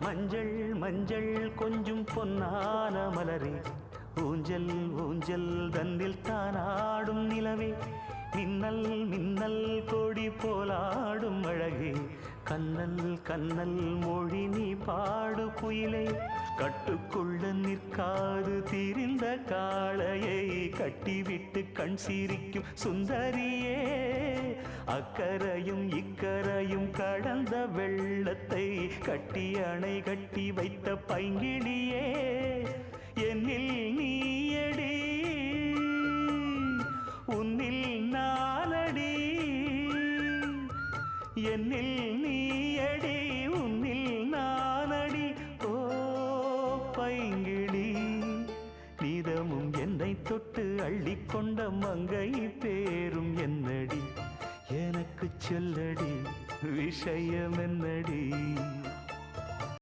மஞ்சள் மஞ்சள் கொஞ்சம் பொன்னான மலரே, ஊஞ்சல் ஊஞ்சல் தன்னில் தானாடும் நிலவே, மின்னல் மின்னல் கொடி போலாடும் அழகே, கண்ணல் கண்ணல் மொழி நீ பாடு குயிலே, கட்டுக்குள்ள நிற்காது தீரிந்த காளையை கட்டிவிட்டு கண் சிரிக்கும் சுந்தரியே, அக்கரையும் இக்கரையும் கடந்த வெள்ளத்தை கட்டி அணை கட்டி வைத்த பைங்கிளியே, என்னில் நீயடி உன்னில் நானடி, என்னில் நீயடி உன்னில் நானடி. ஓ பைங்கிளி, நீதமும் என்னை தொட்டு அள்ளிக்கொண்ட மங்கை பேரும் என்னடி, எனக்கு சொல்லடி விஷயம் என்னடி.